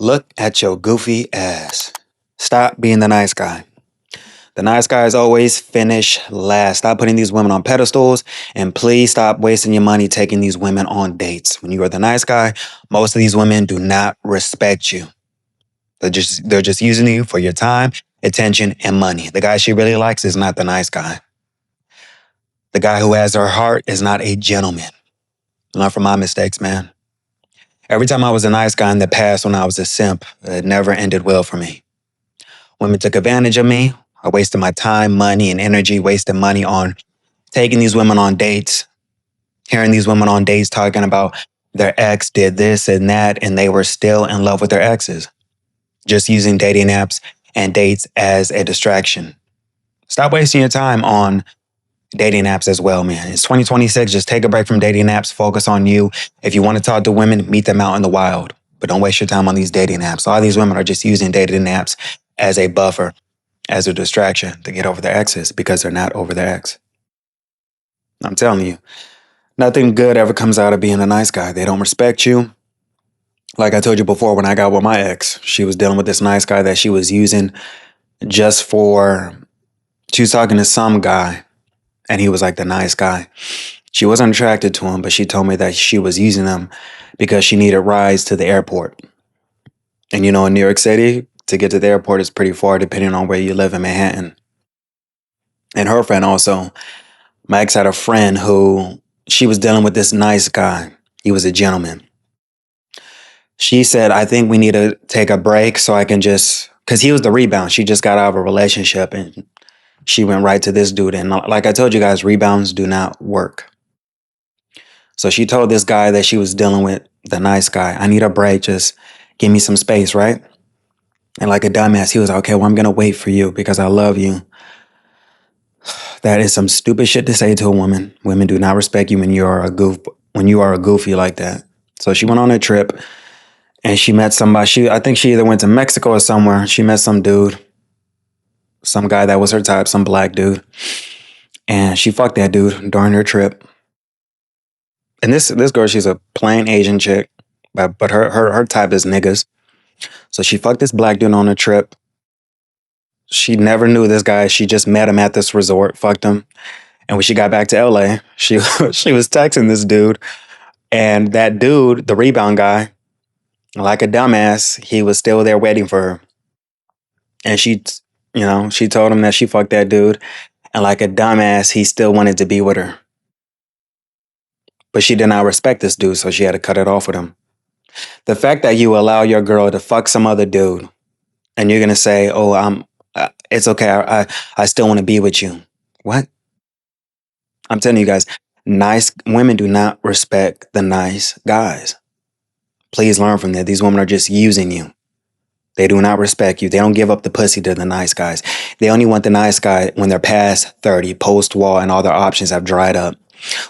Look at your goofy ass. Stop being the nice guy. The nice guys always finish last. Stop putting these women on pedestals, and please stop wasting your money taking these women on dates. When you are the nice guy, most of these women do not respect you. They're just using you for your time, attention, and money. The guy she really likes is not the nice guy. The guy who has her heart is not a gentleman. Learn from my mistakes, man. Every time I was a nice guy in the past when I was a simp, it never ended well for me. Women took advantage of me. I wasted my time, money, and energy, wasted money on taking these women on dates, hearing these women on dates talking about their ex did this and that, and they were still in love with their exes. Just using dating apps and dates as a distraction. Stop wasting your time on dating apps as well, man. It's 2026. Just take a break from dating apps. Focus on you. If you want to talk to women, meet them out in the wild. But don't waste your time on these dating apps. All these women are just using dating apps as a buffer, as a distraction to get over their exes because they're not over their ex. I'm telling you, nothing good ever comes out of being a nice guy. They don't respect you. Like I told you before, when I got with my ex, she was dealing with this nice guy that she was using just for, she was talking to some guy and he was like the nice guy. She wasn't attracted to him, but she told me that she was using him because she needed rides to the airport. And you know, in New York City, to get to the airport is pretty far depending on where you live in Manhattan. And her friend also, my ex had a friend who, she was dealing with this nice guy. He was a gentleman. She said, I think we need to take a break so I can just, because he was the rebound. She just got out of a relationship and she went right to this dude. And like I told you guys, rebounds do not work. So she told this guy that she was dealing with, the nice guy, I need a break. Just give me some space, right? And like a dumbass, he was like, okay, well, I'm going to wait for you because I love you. That is some stupid shit to say to a woman. Women do not respect you when you are a goofy like that. So she went on a trip and she met somebody. I think she either went to Mexico or somewhere. She met some dude, some guy that was her type, some black dude. And she fucked that dude during her trip. And this girl, she's a plain Asian chick, but her type is niggas. So she fucked this black dude on a trip. She never knew this guy. She just met him at this resort, fucked him. And when she got back to LA, she was texting this dude. And that dude, the rebound guy, like a dumbass, he was still there waiting for her. And she told him that she fucked that dude. And like a dumbass, he still wanted to be with her. But she did not respect this dude, so she had to cut it off with him. The fact that you allow your girl to fuck some other dude and you're going to say, oh, it's okay, I still want to be with you. What? I'm telling you guys, nice women do not respect the nice guys. Please learn from that. These women are just using you. They do not respect you. They don't give up the pussy to the nice guys. They only want the nice guy when they're past 30, post-wall, and all their options have dried up.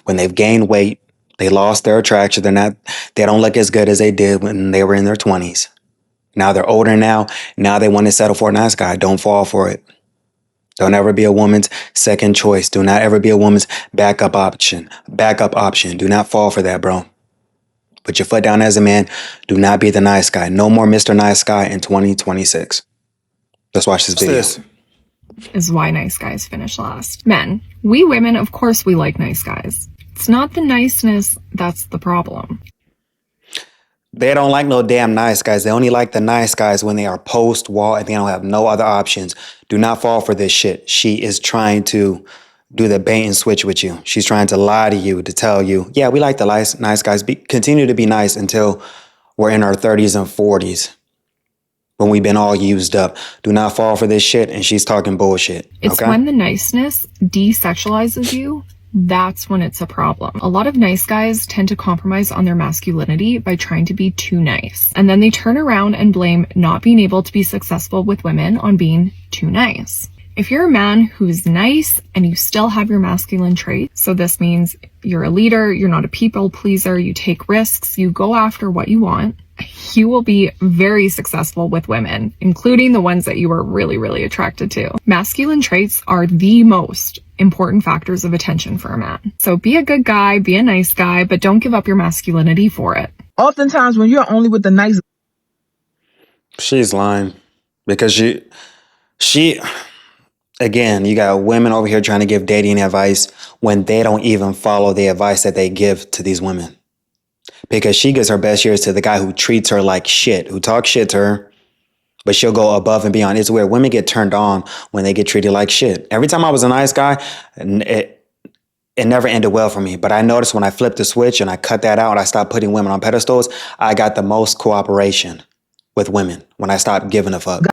When they've gained weight, they lost their attraction. They don't look as good as they did when they were in their 20s. Now they're older now. Now they want to settle for a nice guy. Don't fall for it. Don't ever be a woman's second choice. Do not ever be a woman's backup option. Do not fall for that, bro. Put your foot down as a man. Do not be the nice guy. No more Mr. Nice Guy in 2026. Let's watch this video. Is why nice guys finish last. Men, we women, of course we like nice guys. It's not the niceness that's the problem. They don't like no damn nice guys. They only like the nice guys when they are post-wall and they don't have no other options. Do not fall for this shit. She is trying to do the bait and switch with you. She's trying to lie to you, to tell you, yeah, we like the nice guys. Continue to be nice until we're in our 30s and 40s. When we've been all used up. Do not fall for this shit, and she's talking bullshit. It's okay? When the niceness desexualizes you, that's when it's a problem. A lot of nice guys tend to compromise on their masculinity by trying to be too nice. And then they turn around and blame not being able to be successful with women on being too nice. If you're a man who's nice and you still have your masculine traits, so this means you're a leader, you're not a people pleaser, you take risks, you go after what you want, you will be very successful with women, including the ones that you are really, really attracted to. Masculine traits are the most important factors of attention for a man. So be a good guy, be a nice guy, but don't give up your masculinity for it. Oftentimes when you're only with the nice She's lying because she again, you got women over here trying to give dating advice when they don't even follow the advice that they give to these women. Because she gives her best years to the guy who treats her like shit, who talks shit to her, but she'll go above and beyond. It's weird. Women get turned on when they get treated like shit. Every time I was a nice guy, it never ended well for me. But I noticed when I flipped the switch and I cut that out, I stopped putting women on pedestals, I got the most cooperation with women when I stopped giving a fuck.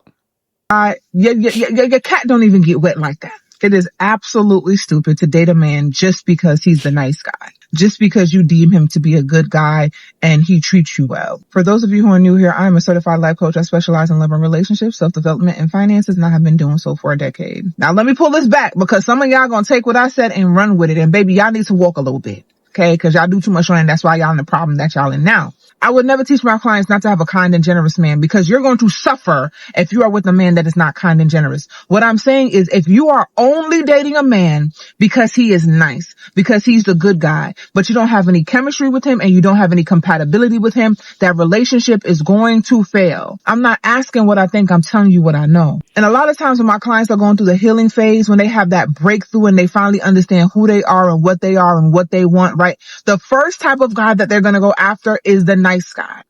Your cat don't even get wet like that. It is absolutely stupid to date a man just because he's the nice guy, just because you deem him to be a good guy and he treats you well. For those of you who are new here, I'm a certified life coach. I specialize in love and relationships, self-development, and finances, and I have been doing so for a decade. Now, let me pull this back because some of y'all gonna take what I said and run with it. And baby, y'all need to walk a little bit, okay? Because y'all do too much running. That's why y'all in the problem that y'all in now. I would never teach my clients not to have a kind and generous man because you're going to suffer if you are with a man that is not kind and generous. What I'm saying is if you are only dating a man because he is nice, because he's the good guy, but you don't have any chemistry with him and you don't have any compatibility with him, that relationship is going to fail. I'm not asking what I think, I'm telling you what I know. And a lot of times when my clients are going through the healing phase, when they have that breakthrough and they finally understand who they are and what they want, right? The first type of guy that they're going to go after is the nice guy.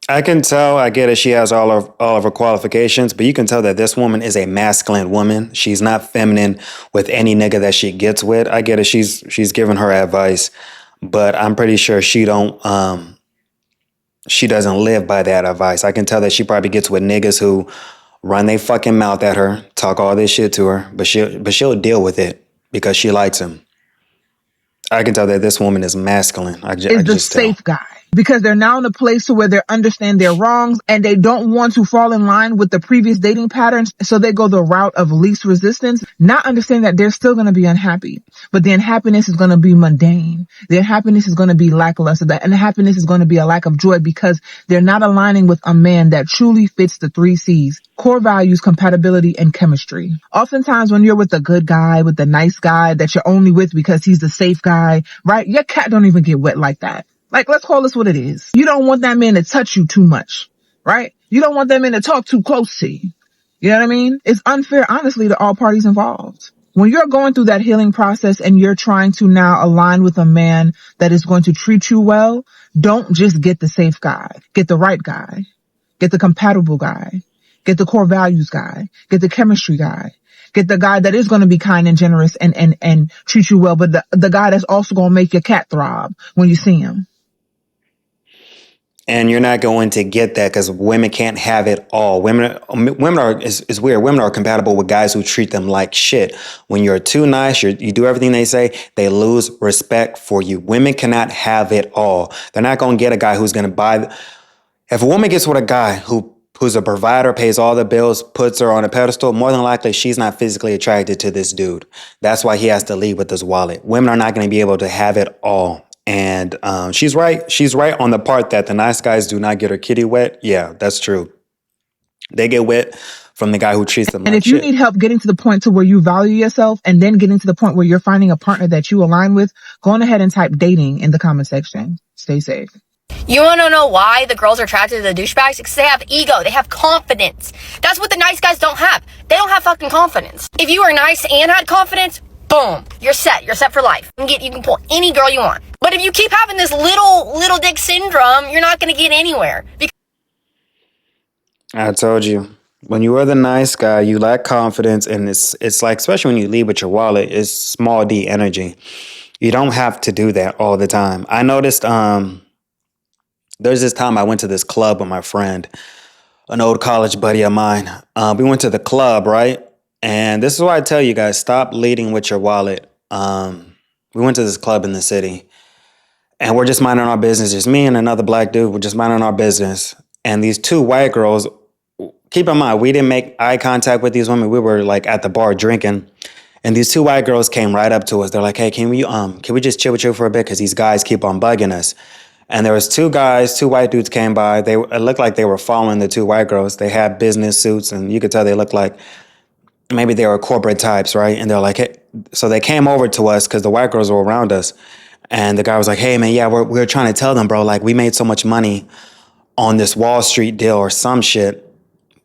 I can tell, I get it, she has all of her qualifications, but you can tell that this woman is a masculine woman. She's not feminine with any nigga that she gets with. I get it, she's giving her advice, but I'm pretty sure she doesn't live by that advice. I can tell that she probably gets with niggas who run their fucking mouth at her, talk all this shit to her, but she'll deal with it because she likes him. I can tell that this woman is masculine. I just the safe guy. Because they're now in a place to where they understand their wrongs and they don't want to fall in line with the previous dating patterns. So they go the route of least resistance, not understanding that they're still going to be unhappy. But the unhappiness is going to be mundane. The unhappiness is going to be lackluster. The unhappiness is going to be a lack of joy because they're not aligning with a man that truly fits the 3 C's: core values, compatibility, and chemistry. Oftentimes when you're with a good guy, with the nice guy that you're only with because he's the safe guy, right? Your cat don't even get wet like that. Like, let's call this what it is. You don't want that man to touch you too much, right? You don't want that man to talk too close to you. You know what I mean? It's unfair, honestly, to all parties involved. When you're going through that healing process and you're trying to now align with a man that is going to treat you well, don't just get the safe guy. Get the right guy. Get the compatible guy. Get the core values guy. Get the chemistry guy. Get the guy that is going to be kind and generous and treat you well, but the guy that's also going to make your cat throb when you see him. And you're not going to get that because women can't have it all. Women are, it's weird. Women are compatible with guys who treat them like shit. When you're too nice, you do everything they say, they lose respect for you. Women cannot have it all. They're not going to get a guy who's going to buy. If a woman gets with a guy who's a provider, pays all the bills, puts her on a pedestal, more than likely she's not physically attracted to this dude. That's why he has to leave with his wallet. Women are not going to be able to have it all. And she's right. She's right on the part that the nice guys do not get her kitty wet. Yeah, that's true. They get wet from the guy who treats them like shit. And if you need help getting to the point to where you value yourself and then getting to the point where you're finding a partner that you align with, go on ahead and type dating in the comment section. Stay safe. You want to know why the girls are attracted to the douchebags? Because they have ego. They have confidence. That's what the nice guys don't have. They don't have fucking confidence. If you were nice and had confidence, boom, you're set. You're set for life. You can pull any girl you want. But if you keep having this little dick syndrome, you're not going to get anywhere. I told you. When you are the nice guy, you lack confidence, and it's like, especially when you leave with your wallet, it's small d energy. You don't have to do that all the time. I noticed there's this time I went to this club with my friend, an old college buddy of mine. We went to the club, right? And this is why I tell you guys, stop leading with your wallet. We went to this club in the city, and we're just minding our business. Just me and another black dude. We're just minding our business. And these 2 white girls, keep in mind, we didn't make eye contact with these women. We were like at the bar drinking. And these 2 white girls came right up to us. They're like, hey, can we just chill with you for a bit? Because these guys keep on bugging us. And there was 2 guys, 2 white dudes came by. It looked like they were following the 2 white girls. They had business suits, and you could tell they looked like maybe they were corporate types, right? And they're like, hey. So they came over to us because the white girls were around us. And the guy was like, hey, man, yeah, we're trying to tell them, bro, like, we made so much money on this Wall Street deal or some shit.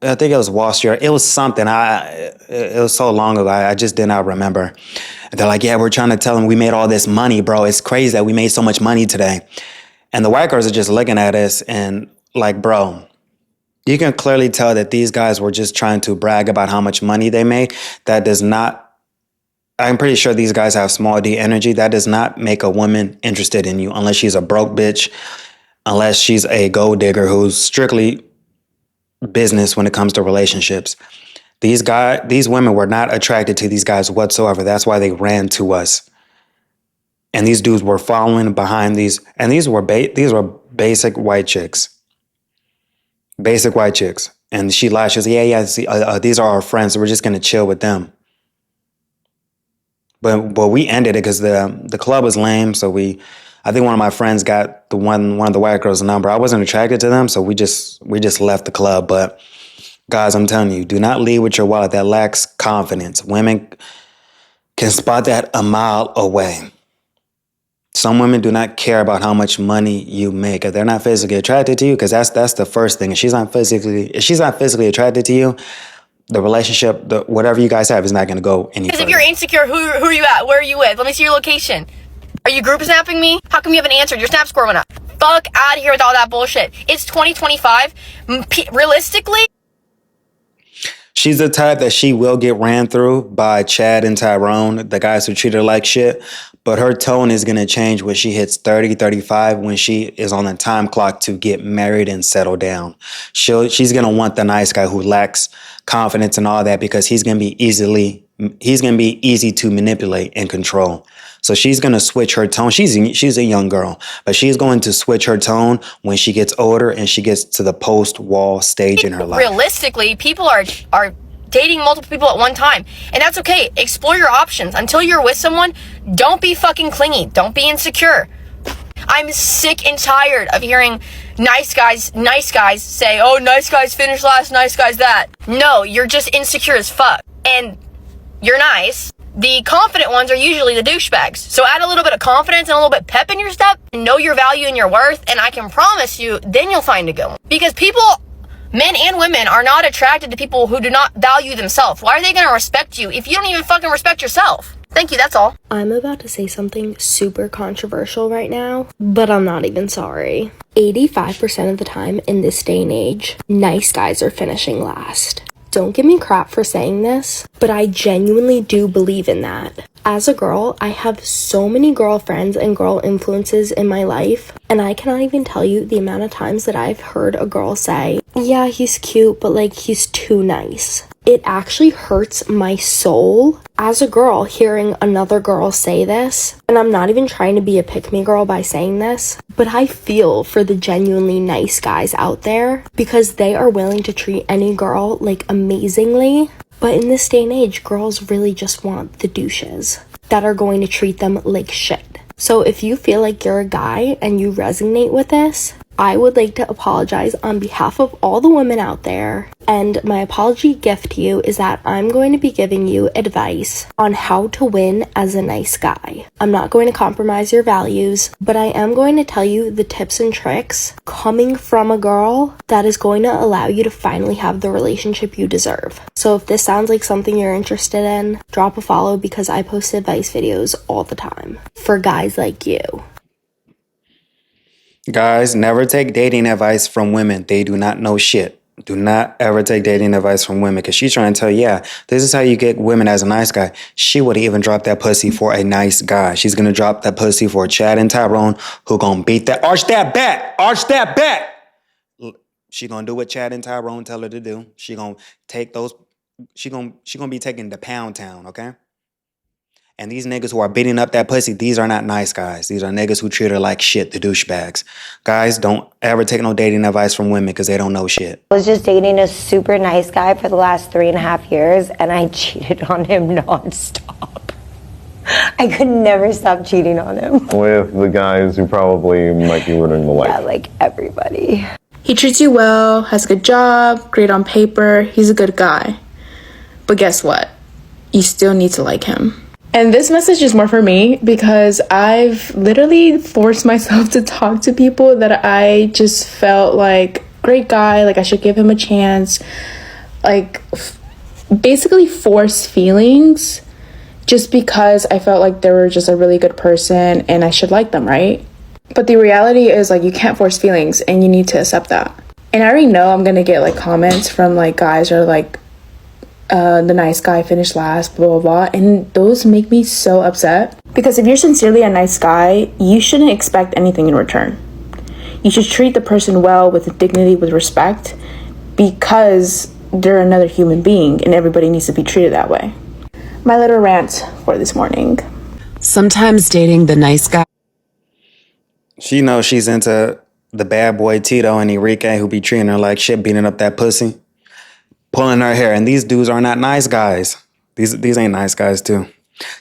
I think it was Wall Street. It was something. It was so long ago. I just did not remember. They're like, yeah, we're trying to tell them we made all this money, bro. It's crazy that we made so much money today. And the white girls are just looking at us and like, bro, you can clearly tell that these guys were just trying to brag about how much money they made. That does not, I'm pretty sure these guys have small D energy. That does not make a woman interested in you unless she's a broke bitch, unless she's a gold digger who's strictly business when it comes to relationships. These women were not attracted to these guys whatsoever. That's why they ran to us. And these dudes were following behind these, and these were basic white chicks. Basic white chicks. And she lied. She was like, yeah, these are our friends. So we're just gonna chill with them. But we ended it because the club was lame. So I think one of my friends got one of the white girls' number. I wasn't attracted to them, so we just left the club. But guys, I'm telling you, do not lead with your wallet that lacks confidence. Women can spot that a mile away. Some women do not care about how much money you make. If they're not physically attracted to you, because that's the first thing. If she's not physically attracted to you, the relationship, whatever you guys have, is not going to go any further. Because if you're insecure, who are you at? Where are you with? Let me see your location. Are you group snapping me? How come you haven't answered? Your snap score went up. Fuck out of here with all that bullshit. It's 2025. Realistically, she's the type that she will get ran through by Chad and Tyrone, the guys who treat her like shit. But her tone is going to change when she hits 30, 35, when she is on the time clock to get married and settle down. She's going to want the nice guy who lacks confidence and all that, because he's going to be easy to manipulate and control. So she's going to switch her tone. She's a young girl, but she's going to switch her tone when she gets older and she gets to the post-wall stage in her life. Realistically, people are dating multiple people at one time, and that's okay. Explore your options. Until you're with someone, don't be fucking clingy. Don't be insecure. I'm sick and tired of hearing nice guys say, oh, nice guys finish last, nice guys that. No, you're just insecure as fuck. And you're nice. The confident ones are usually the douchebags. So add a little bit of confidence and a little bit pep in your step, know your value and your worth, and I can promise you, then you'll find a good one. Because people, men and women, are not attracted to people who do not value themselves. Why are they going to respect you if you don't even fucking respect yourself? Thank you, that's all. I'm about to say something super controversial right now, but I'm not even sorry. 85% of the time in this day and age, nice guys are finishing last. Don't give me crap for saying this, but I genuinely do believe in that. As a girl, I have so many girlfriends and girl influences in my life, and I cannot even tell you the amount of times that I've heard a girl say, yeah, he's cute, but like he's too nice. It actually hurts my soul as a girl hearing another girl say this. And I'm not even trying to be a pick-me girl by saying this, but I feel for the genuinely nice guys out there because they are willing to treat any girl like amazingly. But in this day and age, girls really just want the douches that are going to treat them like shit. So if you feel like you're a guy and you resonate with this, I would like to apologize on behalf of all the women out there. And my apology gift to you is that I'm going to be giving you advice on how to win as a nice guy. I'm not going to compromise your values, but I am going to tell you the tips and tricks coming from a girl that is going to allow you to finally have the relationship you deserve. So if this sounds like something you're interested in, drop a follow because I post advice videos all the time for guys like you. Guys, never take dating advice from women. They do not know shit. Do not ever take dating advice from women, because she's trying to tell you, yeah, this is how you get women as a nice guy. She would even drop that pussy for a nice guy. She's going to drop that pussy for Chad and Tyrone, who going to beat that. Arch that back. She going to do what Chad and Tyrone tell her to do. She going to take those. She going to be taking to Pound Town, okay? And these niggas who are beating up that pussy, these are not nice guys. These are niggas who treat her like shit, the douchebags. Guys, don't ever take no dating advice from women because they don't know shit. I was just dating a super nice guy for the last 3.5 years, and I cheated on him nonstop. I could never stop cheating on him. With the guys who probably might be ruining the life. Yeah, like everybody. He treats you well, has a good job, great on paper, he's a good guy. But guess what? You still need to like him. And this message is more for me because I've literally forced myself to talk to people that I just felt like, great guy, like I should give him a chance. Like, basically force feelings just because I felt like they were just a really good person and I should like them, right? But the reality is, like, you can't force feelings and you need to accept that. And I already know I'm gonna get like comments from like guys or like, the nice guy finished last, blah, blah, blah. And those make me so upset. Because if you're sincerely a nice guy, you shouldn't expect anything in return. You should treat the person well, with dignity, with respect, because they're another human being and everybody needs to be treated that way. My little rant for this morning. Sometimes dating the nice guy. She knows she's into the bad boy Tito and Enrique, who be treating her like shit, beating up that pussy, pulling her hair. And these dudes are not nice guys. These ain't nice guys too.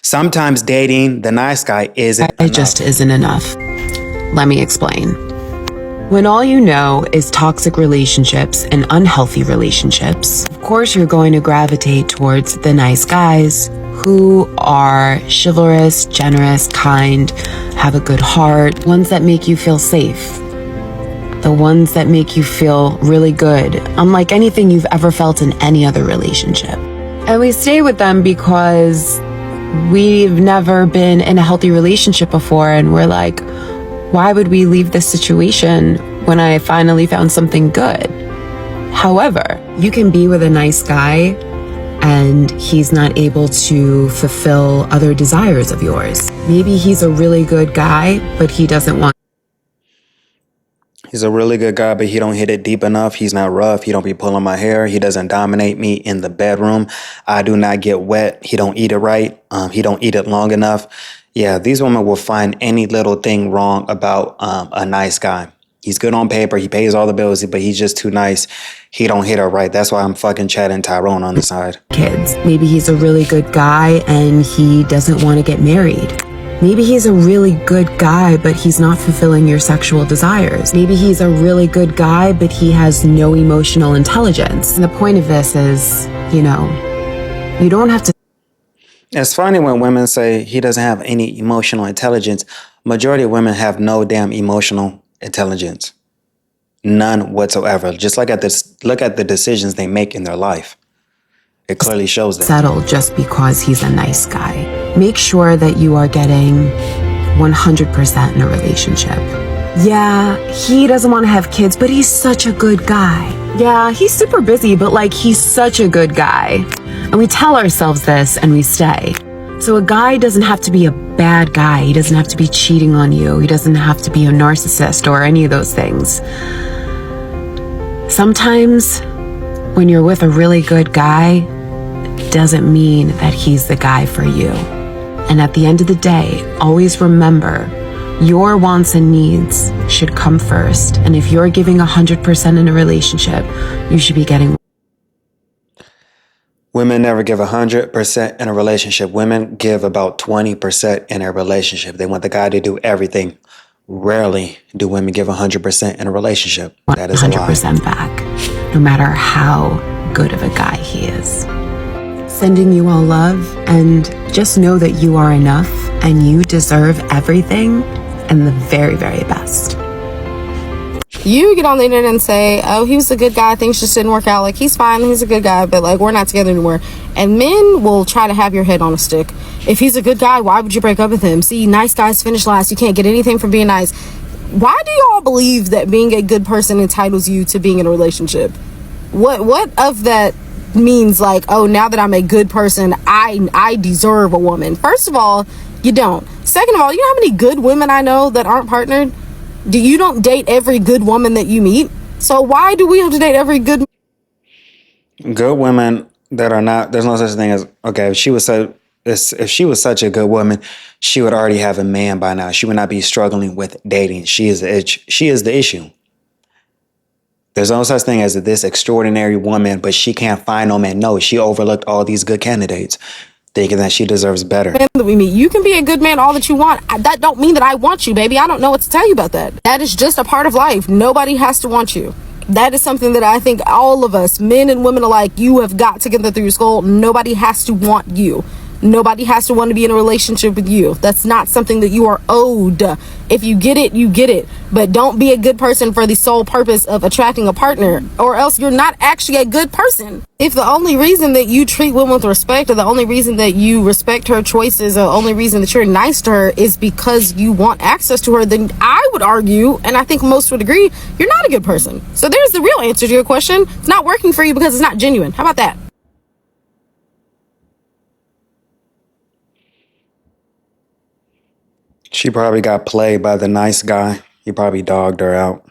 Sometimes dating the nice guy isn't enough. It just isn't enough. Let me explain. When all you know is toxic relationships and unhealthy relationships, of course you're going to gravitate towards the nice guys who are chivalrous, generous, kind, have a good heart, ones that make you feel safe. The ones that make you feel really good, unlike anything you've ever felt in any other relationship. And we stay with them because we've never been in a healthy relationship before, and we're like, why would we leave this situation when I finally found something good? However, you can be with a nice guy and he's not able to fulfill other desires of yours. Maybe he's a really good guy, but he doesn't want. He's a really good guy, but he don't hit it deep enough. He's not rough. He don't be pulling my hair. He doesn't dominate me in the bedroom. I do not get wet. He don't eat it right. He don't eat it long enough. Yeah, these women will find any little thing wrong about a nice guy. He's good on paper. He pays all the bills, but he's just too nice. He don't hit her right. That's why I'm fucking Chad and Tyrone on the side. Kids. Maybe he's a really good guy and he doesn't want to get married. Maybe he's a really good guy, but he's not fulfilling your sexual desires. Maybe he's a really good guy, but he has no emotional intelligence. And the point of this is, you don't have to. It's funny when women say he doesn't have any emotional intelligence. Majority of women have no damn emotional intelligence. None whatsoever. Just look at the decisions they make in their life. It clearly shows that. Settle just because he's a nice guy. Make sure that you are getting 100% in a relationship. Yeah, he doesn't want to have kids, but he's such a good guy. Yeah, he's super busy, but like, he's such a good guy. And we tell ourselves this and we stay. So a guy doesn't have to be a bad guy. He doesn't have to be cheating on you. He doesn't have to be a narcissist or any of those things. Sometimes when you're with a really good guy, it doesn't mean that he's the guy for you. And at the end of the day, always remember, your wants and needs should come first. And if you're giving 100% in a relationship, you should be getting. Women never give 100% in a relationship. Women give about 20% in a relationship. They want the guy to do everything. Rarely do women give 100% in a relationship. That is a lie. 100% back, no matter how good of a guy he is. Sending you all love, and just know that you are enough and you deserve everything and the very, very best. You get on the internet and say, oh, he was a good guy, things just didn't work out, like, he's fine, he's a good guy, but like, we're not together anymore. And men will try to have your head on a stick. If he's a good guy, why would you break up with him? See, nice guys finish last. You can't get anything from being nice. Why do y'all believe that being a good person entitles you to being in a relationship? What of that means, like, oh, now that I'm a good person, I deserve a woman? First of all, you don't. Second of all, you know how many good women I know that aren't partnered? You don't date every good woman that you meet. So why do we have to date every good women that are not? There's no such thing as, okay, if she was such a good woman, she would already have a man by now. She would not be struggling with dating. She is the issue. There's no such thing as this extraordinary woman, but she can't find no man. No, she overlooked all these good candidates, thinking that she deserves better. Men that we meet, you can be a good man all that you want. That don't mean that I want you, baby. I don't know what to tell you about that. That is just a part of life. Nobody has to want you. That is something that I think all of us, men and women alike, you have got to get that through your skull. Nobody has to want you. Nobody has to want to be in a relationship with you. That's not something that you are owed. If you get it, you get it. But don't be a good person for the sole purpose of attracting a partner, or else you're not actually a good person. If the only reason that you treat women with respect, or the only reason that you respect her choices, or the only reason that you're nice to her is because you want access to her, then I would argue, and I think most would agree, you're not a good person. So there's the real answer to your question. It's not working for you because it's not genuine. How about that? She probably got played by the nice guy. He probably dogged her out.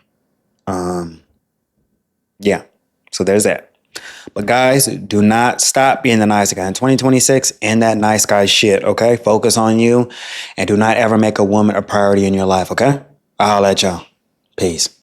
Yeah. So there's that. But guys, do not stop being the nice guy. In 2026, end that nice guy shit, okay? Focus on you and do not ever make a woman a priority in your life, okay? I'll holla at y'all. Peace.